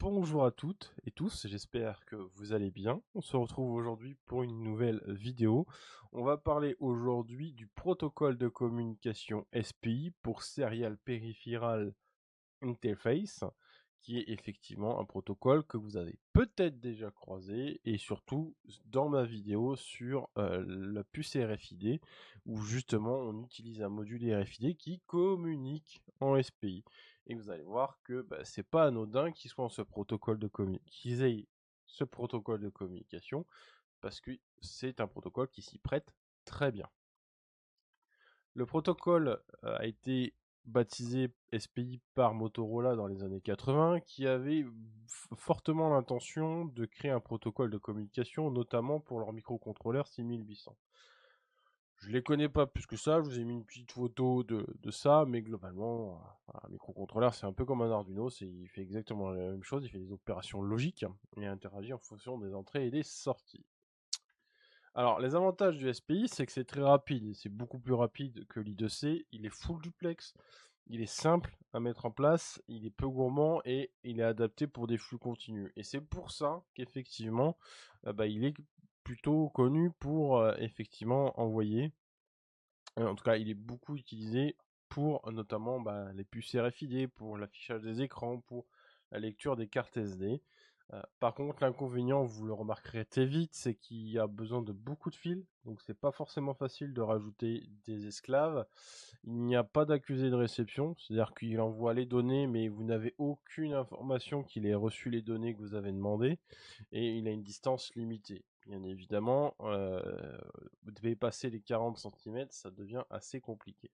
Bonjour à toutes et tous, j'espère que vous allez bien. On se retrouve aujourd'hui pour une nouvelle vidéo. On va parler aujourd'hui du protocole de communication SPI pour Serial Peripheral Interface, qui est effectivement un protocole que vous avez peut-être déjà croisé, et surtout dans ma vidéo sur la puce RFID, où justement on utilise un module RFID qui communique en SPI. Et vous allez voir que c'est pas anodin qu'ils soient en ce protocole de qu'ils aient ce protocole de communication, parce que c'est un protocole qui s'y prête très bien. Le protocole a été baptisé SPI par Motorola dans les années 80, qui avait fortement l'intention de créer un protocole de communication, notamment pour leur microcontrôleur 6800. Je les connais pas plus que ça, je vous ai mis une petite photo de ça, mais globalement, un microcontrôleur c'est un peu comme un Arduino, il fait exactement la même chose, il fait des opérations logiques et interagit en fonction des entrées et des sorties. Alors, les avantages du SPI, c'est que c'est très rapide. C'est beaucoup plus rapide que l'i2c. Il est full duplex. Il est simple à mettre en place. Il est peu gourmand et il est adapté pour des flux continus. Et c'est pour ça qu'effectivement, il est plutôt connu pour effectivement envoyer. En tout cas, il est beaucoup utilisé pour notamment les puces RFID, pour l'affichage des écrans, pour la lecture des cartes SD. Par contre, l'inconvénient, vous le remarquerez très vite, c'est qu'il y a besoin de beaucoup de fils, donc c'est pas forcément facile de rajouter des esclaves. Il n'y a pas d'accusé de réception, c'est-à-dire qu'il envoie les données, mais vous n'avez aucune information qu'il ait reçu les données que vous avez demandées, et il a une distance limitée. Bien évidemment, vous devez passer les 40 cm, ça devient assez compliqué.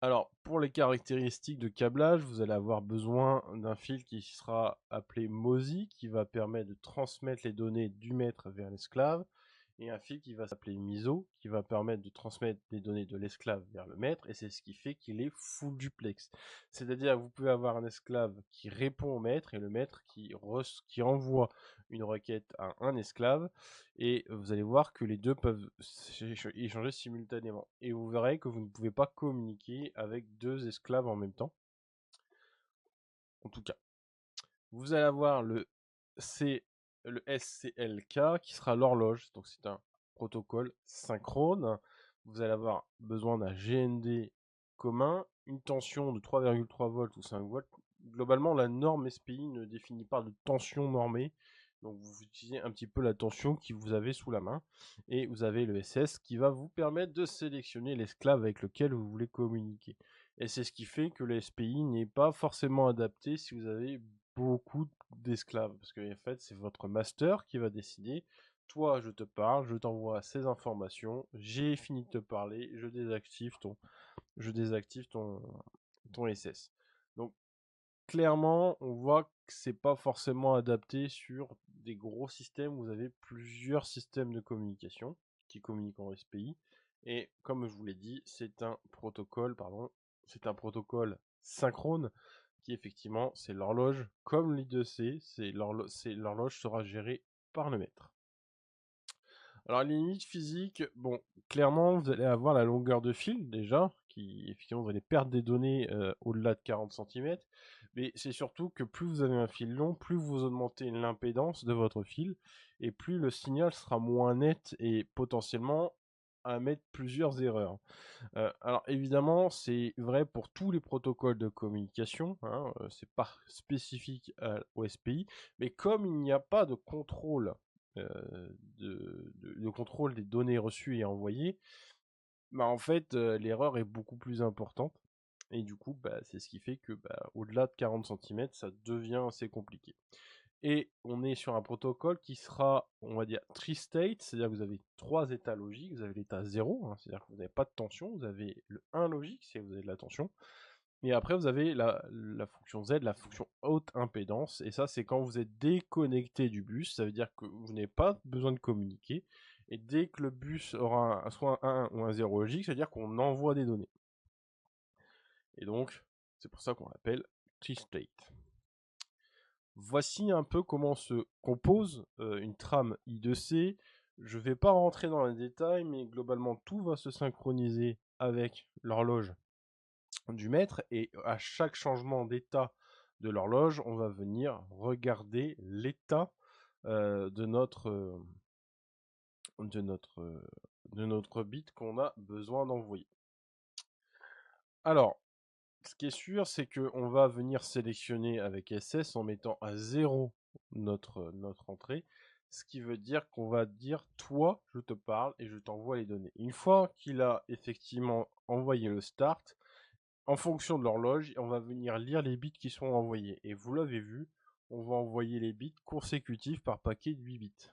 Alors, pour les caractéristiques de câblage, vous allez avoir besoin d'un fil qui sera appelé MOSI, qui va permettre de transmettre les données du maître vers l'esclave, et un fil qui va s'appeler MISO, qui va permettre de transmettre les données de l'esclave vers le maître, et c'est ce qui fait qu'il est full duplex. C'est-à-dire que vous pouvez avoir un esclave qui répond au maître, et le maître qui envoie une requête à un esclave, et vous allez voir que les deux peuvent échanger simultanément. Et vous verrez que vous ne pouvez pas communiquer avec deux esclaves en même temps. En tout cas, vous allez avoir le SCLK qui sera l'horloge. Donc c'est un protocole synchrone. Vous allez avoir besoin d'un GND commun, une tension de 3,3 volts ou 5 volts. Globalement, la norme SPI ne définit pas de tension normée. Donc vous utilisez un petit peu la tension que vous avez sous la main. Et vous avez le SS qui va vous permettre de sélectionner l'esclave avec lequel vous voulez communiquer. Et c'est ce qui fait que le SPI n'est pas forcément adapté si vous avez beaucoup d'esclaves. Parce que en fait, c'est votre master qui va décider. Toi, je te parle, je t'envoie ces informations, j'ai fini de te parler, je désactive ton SS. Donc, clairement, on voit que c'est pas forcément adapté sur des gros systèmes où vous avez plusieurs systèmes de communication qui communiquent en SPI. Et comme je vous l'ai dit, c'est un protocole synchrone qui effectivement, c'est l'horloge comme l'i2c, l'horloge sera gérée par le maître. Alors les limites physiques, bon, clairement, vous allez avoir la longueur de fil déjà, qui effectivement, vous allez perdre des données au-delà de 40 cm, mais c'est surtout que plus vous avez un fil long, plus vous augmentez l'impédance de votre fil, et plus le signal sera moins net et potentiellement à mettre plusieurs erreurs. Alors évidemment, c'est vrai pour tous les protocoles de communication, hein, c'est pas spécifique au SPI, mais comme il n'y a pas de contrôle de contrôle des données reçues et envoyées, en fait, l'erreur est beaucoup plus importante. Et du coup, c'est ce qui fait que au-delà de 40 cm, ça devient assez compliqué. Et on est sur un protocole qui sera, on va dire, tri-state, c'est-à-dire que vous avez trois états logiques. Vous avez l'état 0, hein, c'est-à-dire que vous n'avez pas de tension. Vous avez le 1 logique, si vous avez de la tension. Et après, vous avez la fonction Z, la fonction haute impédance. Et ça, c'est quand vous êtes déconnecté du bus. Ça veut dire que vous n'avez pas besoin de communiquer. Et dès que le bus aura soit un 1 ou un 0 logique, ça veut dire qu'on envoie des données. Et donc, c'est pour ça qu'on l'appelle tri-state. Voici un peu comment se compose une trame I2C. Je ne vais pas rentrer dans les détails, mais globalement, tout va se synchroniser avec l'horloge du maître, et à chaque changement d'état de l'horloge, on va venir regarder l'état de notre bit qu'on a besoin d'envoyer. Alors, ce qui est sûr, c'est qu'on va venir sélectionner avec SS en mettant à 0 notre entrée, ce qui veut dire qu'on va dire « toi, je te parle et je t'envoie les données ». Une fois qu'il a effectivement envoyé le start, en fonction de l'horloge, on va venir lire les bits qui sont envoyés. Et vous l'avez vu, on va envoyer les bits consécutifs par paquet de 8 bits.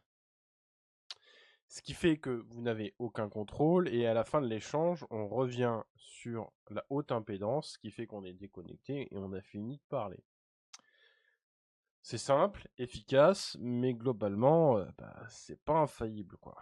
Ce qui fait que vous n'avez aucun contrôle et à la fin de l'échange, on revient sur la haute impédance, ce qui fait qu'on est déconnecté et on a fini de parler. C'est simple, efficace, mais globalement, c'est pas infaillible, quoi.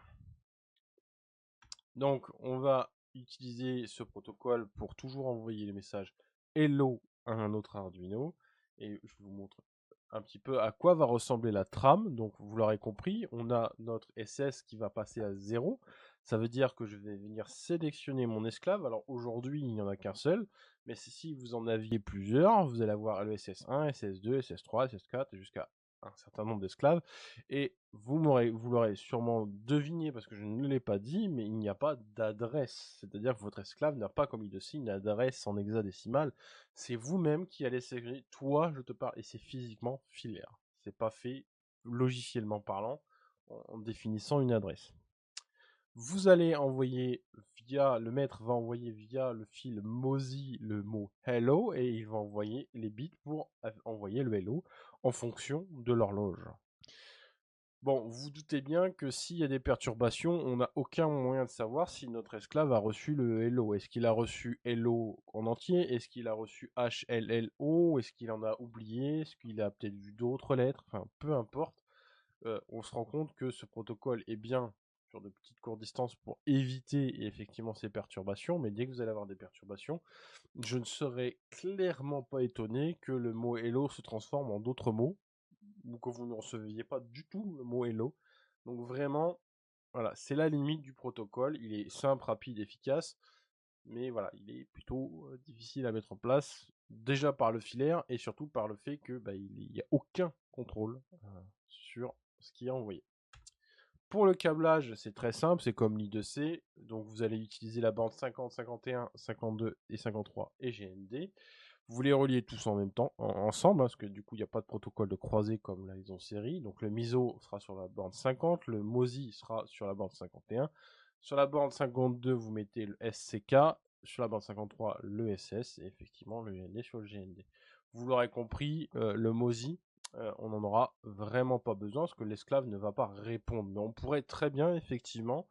Donc, on va utiliser ce protocole pour toujours envoyer les messages Hello à un autre Arduino. Et je vous montre un petit peu à quoi va ressembler la trame. Donc, vous l'aurez compris, on a notre SS qui va passer à 0. Ça veut dire que je vais venir sélectionner mon esclave. Alors, aujourd'hui, il n'y en a qu'un seul. Mais si vous en aviez plusieurs, vous allez avoir le SS1, SS2, SS3, SS4, jusqu'à un certain nombre d'esclaves. Et vous l'aurez sûrement deviné parce que je ne l'ai pas dit, mais il n'y a pas d'adresse. C'est-à-dire que votre esclave n'a pas, comme il le une adresse en hexadécimal. C'est vous-même qui allez sélectionner, toi, je te parle, et c'est physiquement filaire. C'est pas fait logiciellement parlant en définissant une adresse. Vous allez envoyer le maître va envoyer via le fil MOSI le mot hello et il va envoyer les bits pour envoyer le hello en fonction de l'horloge. Bon, vous doutez bien que s'il y a des perturbations, on n'a aucun moyen de savoir si notre esclave a reçu le hello. Est-ce qu'il a reçu hello en entier? Est-ce qu'il a reçu HLLO? Est-ce qu'il en a oublié? Est-ce qu'il a peut-être vu d'autres lettres? Enfin, peu importe. On se rend compte que ce protocole est bien sur de petites courtes distances pour éviter effectivement ces perturbations, mais dès que vous allez avoir des perturbations, je ne serais clairement pas étonné que le mot hello se transforme en d'autres mots, ou que vous ne receviez pas du tout le mot hello. Donc vraiment, voilà, c'est la limite du protocole. Il est simple, rapide, efficace, mais voilà, il est plutôt difficile à mettre en place, déjà par le filaire et surtout par le fait que il n'y a aucun contrôle sur ce qui est envoyé. Pour le câblage, c'est très simple, c'est comme l'I2C, donc vous allez utiliser la bande 50, 51, 52 et 53 et GND. Vous les reliez tous en même temps, ensemble, parce que du coup, il n'y a pas de protocole de croisée comme là, ils ont série. Donc le MISO sera sur la bande 50, le MOSI sera sur la bande 51. Sur la bande 52, vous mettez le SCK, sur la bande 53, le SS, et effectivement le GND sur le GND. Vous l'aurez compris, le MOSI, on n'en aura vraiment pas besoin, parce que l'esclave ne va pas répondre. Mais on pourrait très bien, effectivement,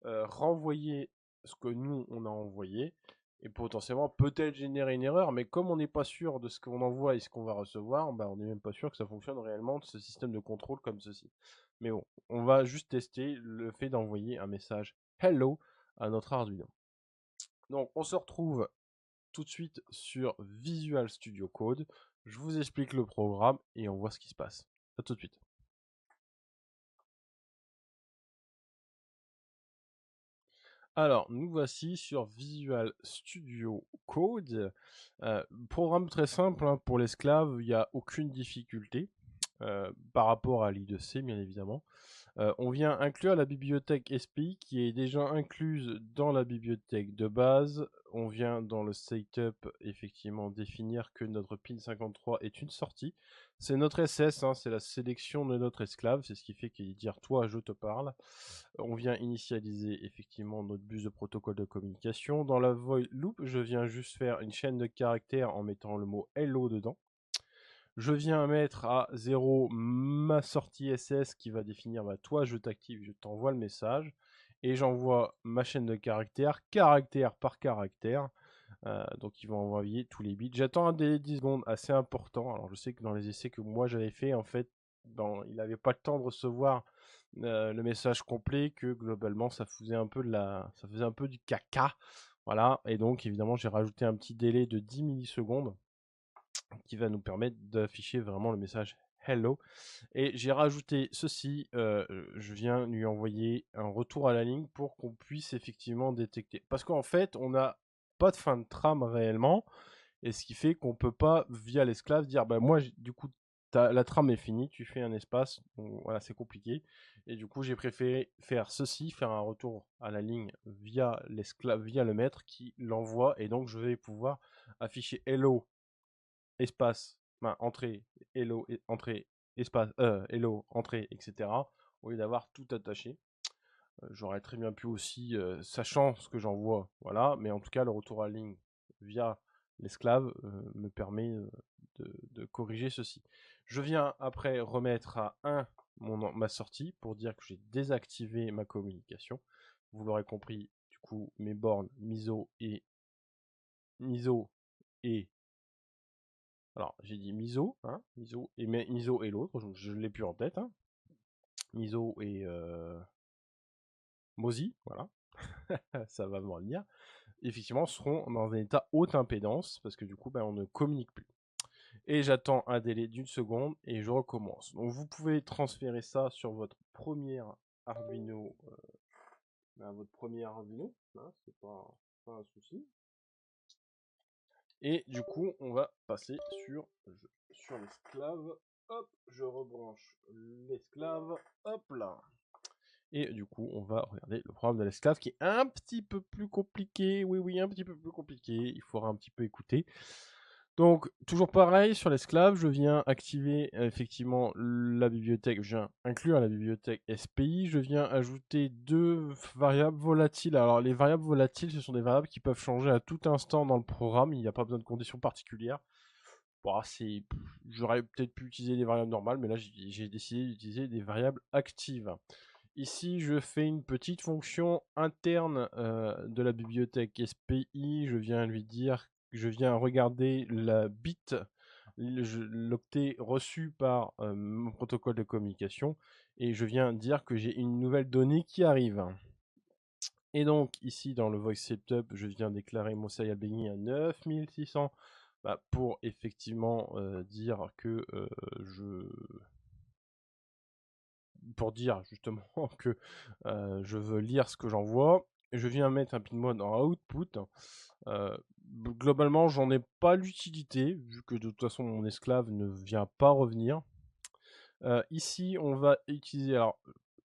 renvoyer ce que nous, on a envoyé, et potentiellement peut-être générer une erreur, mais comme on n'est pas sûr de ce qu'on envoie et ce qu'on va recevoir, on n'est même pas sûr que ça fonctionne réellement, ce système de contrôle comme ceci. Mais bon, on va juste tester le fait d'envoyer un message hello à notre Arduino. Donc on se retrouve tout de suite sur Visual Studio Code. Je vous explique le programme et on voit ce qui se passe. À tout de suite. Alors, nous voici sur Visual Studio Code. Programme très simple hein, pour l'esclave, il n'y a aucune difficulté par rapport à l'I2C, bien évidemment. On vient inclure la bibliothèque SPI qui est déjà incluse dans la bibliothèque de base. On vient dans le setup effectivement définir que notre pin 53 est une sortie. C'est notre SS, hein, c'est la sélection de notre esclave, c'est ce qui fait qu'il dire toi je te parle. On vient initialiser effectivement notre bus de protocole de communication. Dans la void loop, je viens juste faire une chaîne de caractères en mettant le mot hello dedans. Je viens mettre à 0 ma sortie SS qui va définir toi je t'active, je t'envoie le message et j'envoie ma chaîne de caractères, caractère par caractère. Donc ils vont envoyer tous les bits. J'attends un délai de 10 secondes assez important. Alors je sais que dans les essais que moi j'avais fait, en fait, il n'avait pas le temps de recevoir le message complet, que globalement ça faisait un peu du caca. Voilà, et donc évidemment j'ai rajouté un petit délai de 10 millisecondes qui va nous permettre d'afficher vraiment le message hello. Et j'ai rajouté ceci, je viens lui envoyer un retour à la ligne pour qu'on puisse effectivement détecter. Parce qu'en fait, on n'a pas de fin de trame réellement, et ce qui fait qu'on peut pas, via l'esclave, dire bah moi du coup la trame est finie, tu fais un espace, bon, voilà, c'est compliqué, et du coup j'ai préféré faire ceci, faire un retour à la ligne via l'esclave, via le maître qui l'envoie, et donc je vais pouvoir afficher hello espace, entrée, hello, entrée, espace, hello, entrée, etc. Au lieu d'avoir tout attaché. J'aurais très bien pu aussi, sachant ce que j'envoie, voilà, mais en tout cas le retour à ligne via l'esclave me permet de corriger ceci. Je viens après remettre à 1 ma sortie pour dire que j'ai désactivé ma communication. Vous l'aurez compris, du coup, mes bornes MISO et alors j'ai dit MISO, hein, MISO et MISO et l'autre, je ne l'ai plus en tête, hein. MISO et Mozi, voilà, ça va me revenir. Effectivement, seront dans un état haute impédance, parce que du coup, on ne communique plus. Et j'attends un délai d'une seconde, et je recommence. Donc vous pouvez transférer ça sur votre premier Arduino, hein, c'est pas un souci. Et du coup, on va passer sur l'esclave. Hop, je rebranche l'esclave. Hop là. Et du coup, on va regarder le programme de l'esclave qui est un petit peu plus compliqué. Oui, oui, un petit peu plus compliqué. Il faudra un petit peu écouter. Donc, toujours pareil, sur l'esclave, je viens activer effectivement la bibliothèque, je viens inclure la bibliothèque SPI, je viens ajouter 2 variables volatiles. Alors, les variables volatiles, ce sont des variables qui peuvent changer à tout instant dans le programme, il n'y a pas besoin de conditions particulières. Bon, j'aurais peut-être pu utiliser des variables normales, mais là, j'ai décidé d'utiliser des variables actives. Ici, je fais une petite fonction interne de la bibliothèque SPI. Je viens lui dire, je viens regarder la bit, l'octet reçu par mon protocole de communication, et je viens dire que j'ai une nouvelle donnée qui arrive. Et donc ici dans le voice setup, je viens déclarer mon serial beginning à 9600 pour effectivement dire que pour dire justement que je veux lire ce que j'envoie. Je viens mettre un pin mode en output. Globalement, j'en ai pas l'utilité, vu que de toute façon mon esclave ne vient pas revenir. Ici, on va utiliser alors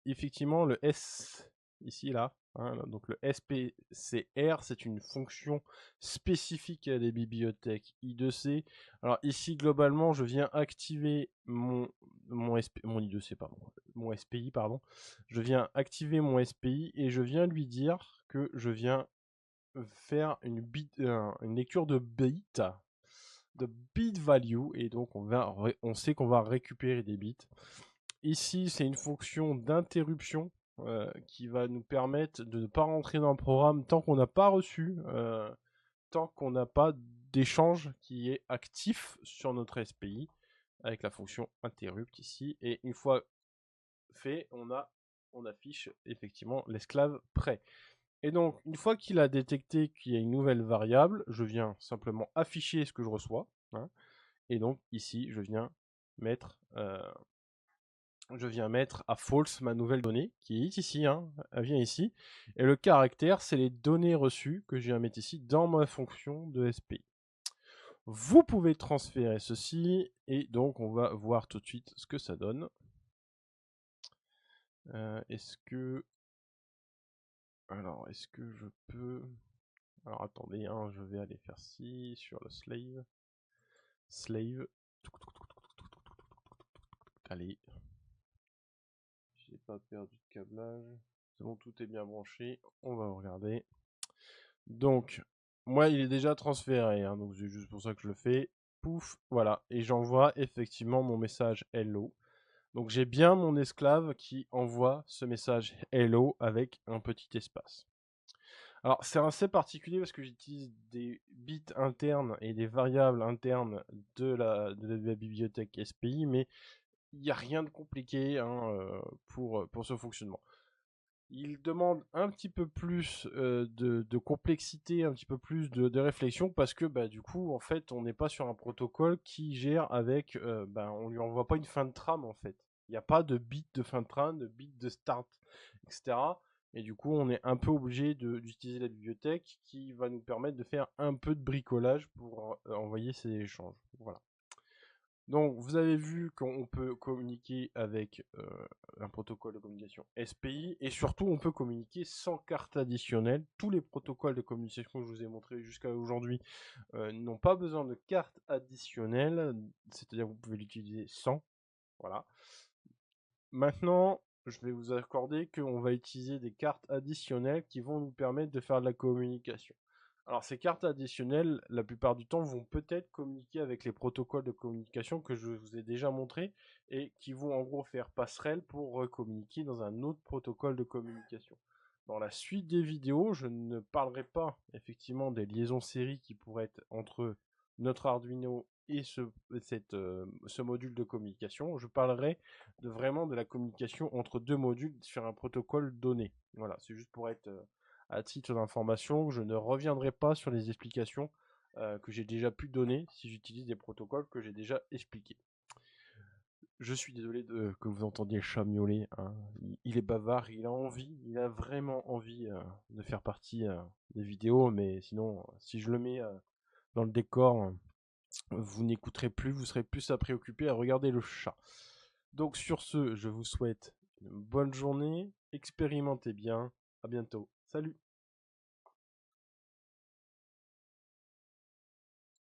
effectivement le S ici là. Hein, donc le SPCR, c'est une fonction spécifique à des bibliothèques I2C. Alors ici, globalement, je viens activer mon I2C, pardon, mon SPI, pardon. Je viens activer mon SPI et je viens lui dire que je viens faire une lecture de bit value, et donc on sait qu'on va récupérer des bits. Ici, c'est une fonction d'interruption qui va nous permettre de ne pas rentrer dans le programme tant qu'on n'a pas reçu, tant qu'on n'a pas d'échange qui est actif sur notre SPI, avec la fonction interrupt ici. Et une fois fait, on affiche effectivement l'esclave prêt. Et donc, une fois qu'il a détecté qu'il y a une nouvelle variable, je viens simplement afficher ce que je reçois. Hein, et donc, ici, je viens mettre à false ma nouvelle donnée, qui est ici, hein, elle vient ici. Et le caractère, c'est les données reçues que je viens mettre ici dans ma fonction de SPI. Vous pouvez transférer ceci, et donc on va voir tout de suite ce que ça donne. Est-ce que je peux... Alors attendez, hein, je vais aller faire ci sur le slave. Allez. J'ai pas perdu de câblage. C'est bon, tout est bien branché. On va regarder. Donc, moi, il est déjà transféré, hein, donc c'est juste pour ça que je le fais. Pouf, voilà. Et j'envoie effectivement mon message hello. Donc j'ai bien mon esclave qui envoie ce message hello avec un petit espace. Alors c'est assez particulier parce que j'utilise des bits internes et des variables internes de la bibliothèque SPI, mais il n'y a rien de compliqué hein, pour ce fonctionnement. Il demande un petit peu plus de complexité, un petit peu plus de réflexion, parce que du coup, en fait, on n'est pas sur un protocole qui gère avec, on lui envoie pas une fin de trame, en fait. Il n'y a pas de bit de fin de trame, de bit de start, etc. Et du coup, on est un peu obligé d'utiliser la bibliothèque qui va nous permettre de faire un peu de bricolage pour envoyer ces échanges. Voilà. Donc, vous avez vu qu'on peut communiquer avec un protocole de communication SPI et surtout, on peut communiquer sans carte additionnelle. Tous les protocoles de communication que je vous ai montrés jusqu'à aujourd'hui n'ont pas besoin de carte additionnelle, c'est-à-dire que vous pouvez l'utiliser sans. Voilà. Maintenant, je vais vous accorder qu'on va utiliser des cartes additionnelles qui vont nous permettre de faire de la communication. Alors, ces cartes additionnelles, la plupart du temps, vont peut-être communiquer avec les protocoles de communication que je vous ai déjà montrés et qui vont en gros faire passerelle pour communiquer dans un autre protocole de communication. Dans la suite des vidéos, je ne parlerai pas effectivement des liaisons séries qui pourraient être entre notre Arduino et ce module de communication. Je parlerai vraiment de la communication entre deux modules sur un protocole donné. Voilà, c'est juste pour être à titre d'information. Je ne reviendrai pas sur les explications que j'ai déjà pu donner si j'utilise des protocoles que j'ai déjà expliqués. Je suis désolé que vous entendiez le chat miauler, hein. Il est bavard, il a envie, il a vraiment envie de faire partie des vidéos, mais sinon, si je le mets dans le décor, vous n'écouterez plus, vous serez plus à préoccuper à regarder le chat. Donc sur ce, je vous souhaite une bonne journée, expérimentez bien, à bientôt, salut!